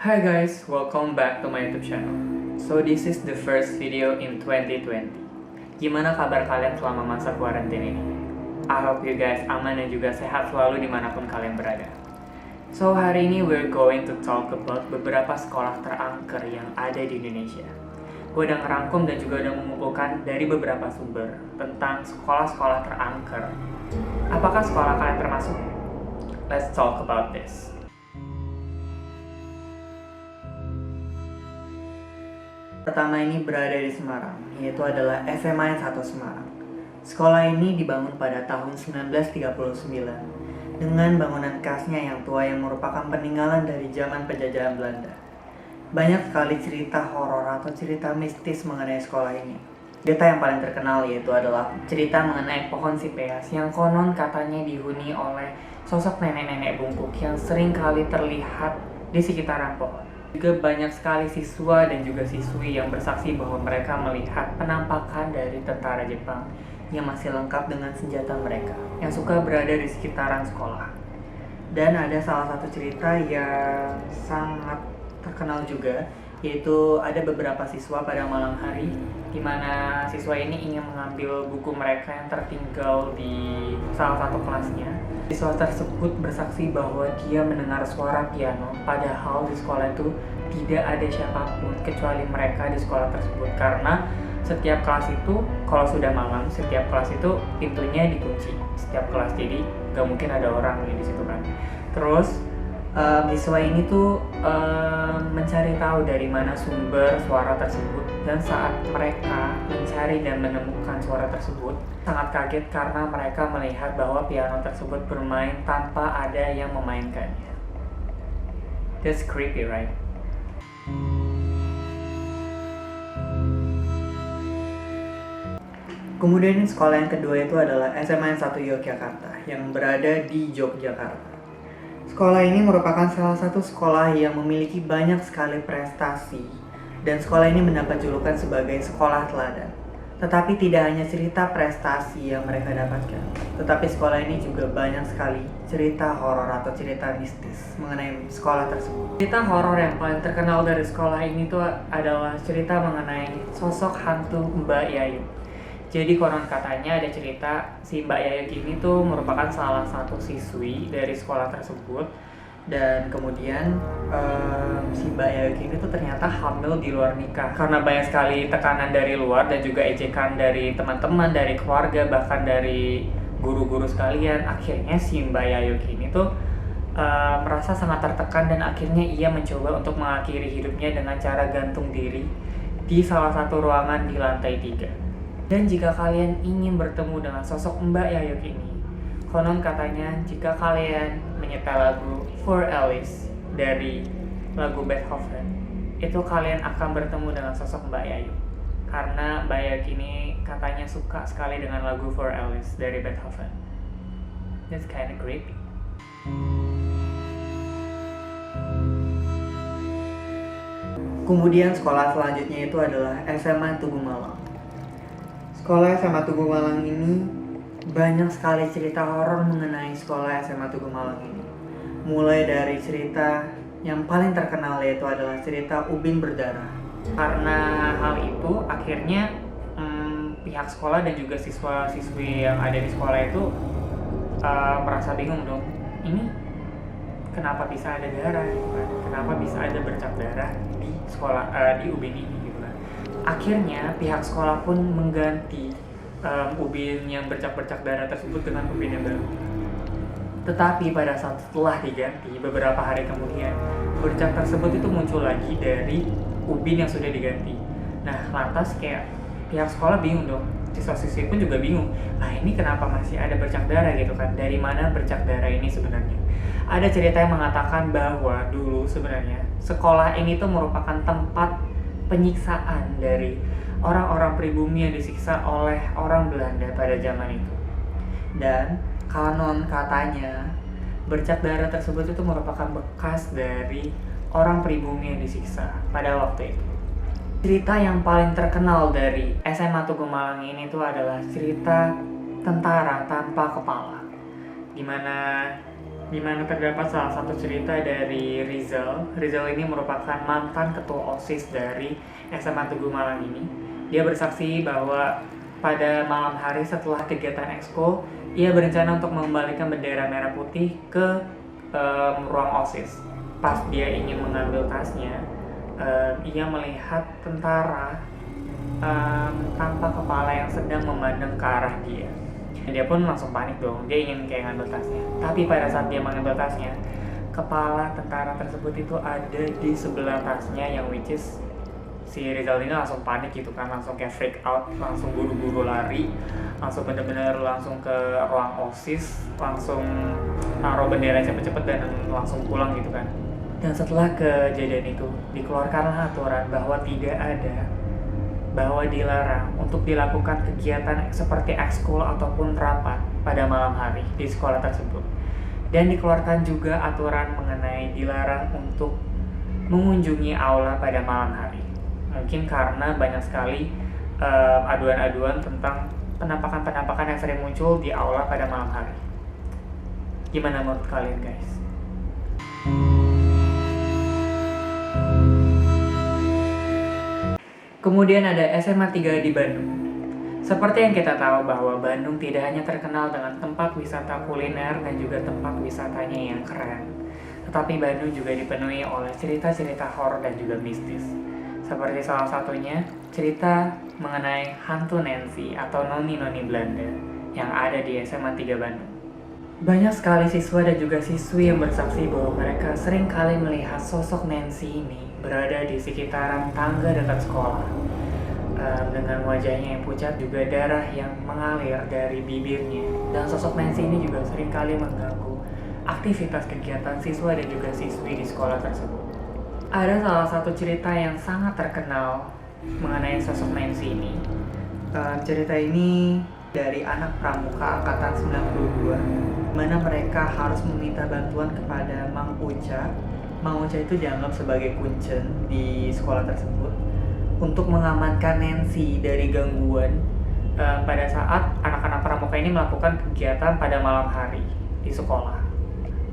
Hi guys, welcome back to my YouTube channel. So this is the first video in 2020. Gimana kabar kalian selama masa kuarantin ini? I hope you guys aman dan juga sehat selalu dimanapun kalian berada. So hari ini we're going to talk about beberapa sekolah terangker yang ada di Indonesia. Gue udah ngerangkum dan juga udah mengumpulkan dari beberapa sumber tentang sekolah-sekolah terangker. Apakah sekolah kalian termasuk? Let's talk about this. Pertama ini berada di Semarang, yaitu adalah SMA 1 Semarang. Sekolah ini dibangun pada tahun 1939 dengan bangunan khasnya yang tua yang merupakan peninggalan dari zaman penjajahan Belanda. Banyak sekali cerita horor atau cerita mistis mengenai sekolah ini. Cerita yang paling terkenal yaitu adalah cerita mengenai pohon sipeas yang konon katanya dihuni oleh sosok nenek-nenek bungkuk yang sering kali terlihat di sekitaran pohon. Juga banyak sekali siswa dan juga siswi yang bersaksi bahwa mereka melihat penampakan dari tentara Jepang yang masih lengkap dengan senjata mereka yang suka berada di sekitaran sekolah. Dan ada salah satu cerita yang sangat terkenal juga, yaitu ada beberapa siswa pada malam hari di mana siswa ini ingin mengambil buku mereka yang tertinggal di salah satu kelasnya. Siswa tersebut bersaksi bahwa dia mendengar suara piano, padahal di sekolah itu tidak ada siapapun kecuali mereka di sekolah tersebut, karena setiap kelas itu kalau sudah malam, setiap kelas itu pintunya dikunci setiap kelas, jadi gak mungkin ada orang di situ kan. Terus siswa ini tuh mencari tahu dari mana sumber suara tersebut, dan saat mereka mencari dan menemukan suara tersebut sangat kaget karena mereka melihat bahwa piano tersebut bermain tanpa ada yang memainkannya. That's creepy, right? Kemudian sekolah yang kedua itu adalah SMA 1 Yogyakarta yang berada di Yogyakarta. Sekolah ini merupakan salah satu sekolah yang memiliki banyak sekali prestasi, dan sekolah ini mendapat julukan sebagai sekolah teladan. Tetapi tidak hanya cerita prestasi yang mereka dapatkan, tetapi sekolah ini juga banyak sekali cerita horor atau cerita mistis mengenai sekolah tersebut. Cerita horor yang paling terkenal dari sekolah ini tuh adalah cerita mengenai sosok hantu Mbak Yayu. Jadi konon katanya ada cerita si Mbak Yayu ini tuh merupakan salah satu siswi dari sekolah tersebut, dan kemudian si Mbak Yayu ini tuh ternyata hamil di luar nikah. Karena banyak sekali tekanan dari luar dan juga ejekan dari teman-teman, dari keluarga, bahkan dari guru-guru sekalian, akhirnya si Mbak Yayu ini tuh merasa sangat tertekan, dan akhirnya ia mencoba untuk mengakhiri hidupnya dengan cara gantung diri di salah satu ruangan di lantai 3. Dan jika kalian ingin bertemu dengan sosok Mbak Yayu ini, konon katanya jika kalian menyetel lagu For Alice dari lagu Beethoven, itu kalian akan bertemu dengan sosok Mbak Yayu. Karena Mbak Yayu ini katanya suka sekali dengan lagu For Alice dari Beethoven. That's kinda creepy. Kemudian sekolah selanjutnya itu adalah SMA Tugu Malang. Sekolah SMA Tugu Malang ini banyak sekali cerita horor mengenai sekolah SMA Tugu Malang ini. Mulai dari cerita yang paling terkenal yaitu adalah cerita ubin berdarah. Karena hal itu akhirnya pihak sekolah dan juga siswa-siswi yang ada di sekolah itu merasa bingung dong. Ini kenapa bisa ada darah? Kenapa bisa ada bercak darah di sekolah di ubin ini? Akhirnya pihak sekolah pun mengganti ubin yang bercak-bercak darah tersebut dengan ubin yang baru. Tetapi pada saat setelah diganti, beberapa hari kemudian, bercak tersebut itu muncul lagi dari ubin yang sudah diganti. Nah, lantas kayak pihak sekolah bingung dong, siswa-siswi pun juga bingung. Nah, ini kenapa masih ada bercak darah gitu kan? Dari mana bercak darah ini sebenarnya? Ada cerita yang mengatakan bahwa dulu sebenarnya sekolah ini tuh merupakan tempat penyiksaan dari orang-orang pribumi yang disiksa oleh orang Belanda pada zaman itu. Dan kanon katanya bercak darah tersebut itu merupakan bekas dari orang pribumi yang disiksa pada waktu itu. Cerita yang paling terkenal dari SMA Tugu Malang ini tuh adalah cerita tentara tanpa kepala, dimana di mana terdapat salah satu cerita dari Rizal. Rizal ini merupakan mantan ketua OSIS dari SMA Tugu Malang ini. Dia bersaksi bahwa pada malam hari setelah kegiatan ekskul, ia berencana untuk mengembalikan bendera merah putih ke ruang OSIS. Pas dia ingin mengambil tasnya, ia melihat tentara tanpa kepala yang sedang memandang ke arah dia. Dia pun langsung panik dong, dia ingin kayak ngambil tasnya. Tapi pada saat dia mengambil tasnya, kepala tentara tersebut itu ada di sebelah tasnya, yang which is si Rizal ini langsung panik gitu kan, langsung kayak freak out, langsung buru-buru lari, langsung bener-bener langsung ke ruang OSIS, langsung naruh bendera cepet-cepet dan langsung pulang gitu kan. Dan setelah kejadian itu, dikeluarkanlah aturan bahwa dilarang untuk dilakukan kegiatan seperti ekskul ataupun rapat pada malam hari di sekolah tersebut. Dan dikeluarkan juga aturan mengenai dilarang untuk mengunjungi aula pada malam hari. Mungkin karena banyak sekali aduan-aduan tentang penampakan-penampakan yang sering muncul di aula pada malam hari. Gimana menurut kalian, guys? Kemudian ada SMA 3 di Bandung. Seperti yang kita tahu bahwa Bandung tidak hanya terkenal dengan tempat wisata kuliner dan juga tempat wisatanya yang keren, tetapi Bandung juga dipenuhi oleh cerita-cerita horor dan juga mistis. Seperti salah satunya cerita mengenai hantu Nancy atau noni-noni Belanda yang ada di SMA 3 Bandung. Banyak sekali siswa dan juga siswi yang bersaksi bahwa mereka sering kali melihat sosok Nancy ini berada di sekitaran tangga dekat sekolah, dengan wajahnya yang pucat, juga darah yang mengalir dari bibirnya. Dan sosok Nancy ini juga sering kali mengganggu aktivitas kegiatan siswa dan juga siswi di sekolah tersebut. Ada salah satu cerita yang sangat terkenal mengenai sosok Nancy ini. Cerita ini dari anak pramuka angkatan 92, mana mereka harus meminta bantuan kepada Mang Uca. Mang Uca itu dianggap sebagai kuncen di sekolah tersebut untuk mengamankan Nancy dari gangguan pada saat anak-anak pramuka ini melakukan kegiatan pada malam hari di sekolah.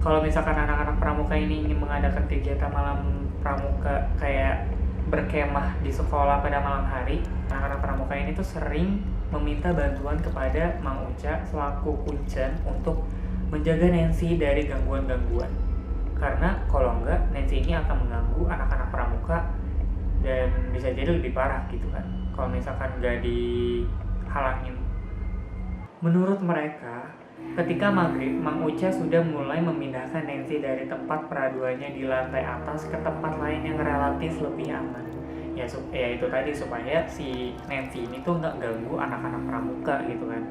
Kalau misalkan anak-anak pramuka ini ingin mengadakan kegiatan malam pramuka kayak berkemah di sekolah pada malam hari, anak-anak pramuka ini tuh sering meminta bantuan kepada Mang Uca selaku kuncen untuk menjaga Nancy dari gangguan-gangguan. Karena kalau enggak, Nancy ini akan mengganggu anak-anak pramuka dan bisa jadi lebih parah gitu kan kalau misalkan nggak dihalangin. Menurut mereka, ketika maghrib, Mang Uca sudah mulai memindahkan Nancy dari tempat peraduannya di lantai atas ke tempat lain yang relatif lebih aman. Ya itu tadi, supaya si Nancy ini tuh nggak ganggu anak-anak pramuka gitu kan.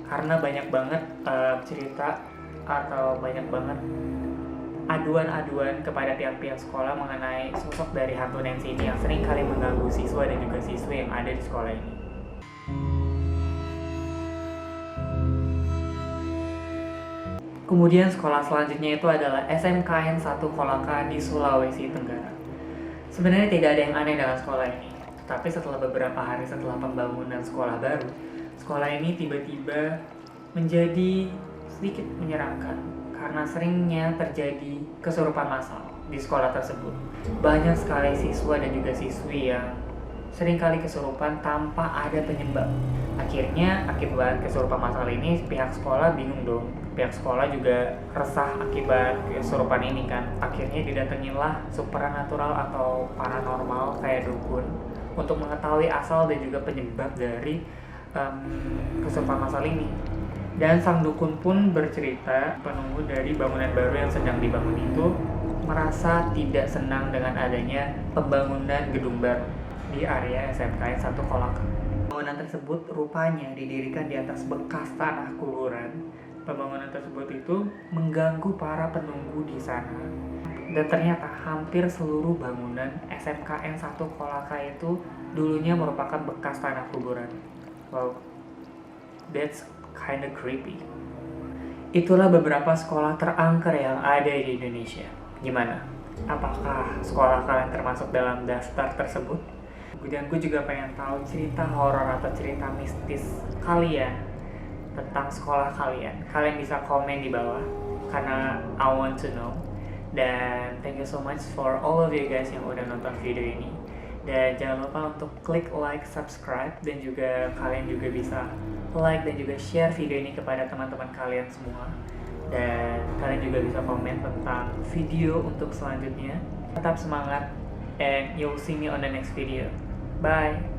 Karena banyak banget cerita atau banyak banget aduan-aduan kepada pihak-pihak sekolah mengenai sosok dari hantu Nancy ini yang sering kali mengganggu siswa dan juga siswi yang ada di sekolah ini. Kemudian sekolah selanjutnya itu adalah SMKN 1 Kolaka di Sulawesi Tenggara. Sebenarnya tidak ada yang aneh dengan sekolah ini, tapi setelah beberapa hari setelah pembangunan sekolah baru, sekolah ini tiba-tiba menjadi sedikit menyeramkan karena seringnya terjadi kesurupan massal di sekolah tersebut. Banyak sekali siswa dan juga siswi yang seringkali kesurupan tanpa ada penyebab. Akhirnya akibat kesurupan massal ini pihak sekolah bingung dong. Pihak sekolah juga resah akibat kesurupan ini kan. Akhirnya didatanginlah supernatural atau paranormal kayak dukun untuk mengetahui asal dan juga penyebab dari kesurupan massal ini. Dan sang dukun pun bercerita penunggu dari bangunan baru yang sedang dibangun itu merasa tidak senang dengan adanya pembangunan gedung baru di area SMKN 1 Kolaka. Bangunan tersebut rupanya didirikan di atas bekas tanah kuburan. Pembangunan tersebut itu mengganggu para penunggu di sana. Dan ternyata hampir seluruh bangunan SMKN 1 Kolaka itu dulunya merupakan bekas tanah kuburan. Wow, that's kinda creepy. Itulah beberapa sekolah terangker yang ada di Indonesia. Gimana? Apakah sekolah kalian termasuk dalam daftar tersebut? Kemudian gue juga pengen tahu cerita horor atau cerita mistis kalian tentang sekolah kalian. Kalian bisa komen di bawah. karena I want to know. Dan thank you so much for all of you guys yang udah nonton video ini. Dan jangan lupa untuk klik like, subscribe, dan juga kalian juga bisa like dan juga share video ini kepada teman-teman kalian semua. Dan kalian juga bisa komen tentang video untuk selanjutnya. Tetap semangat, and you'll see me on the next video. Bye!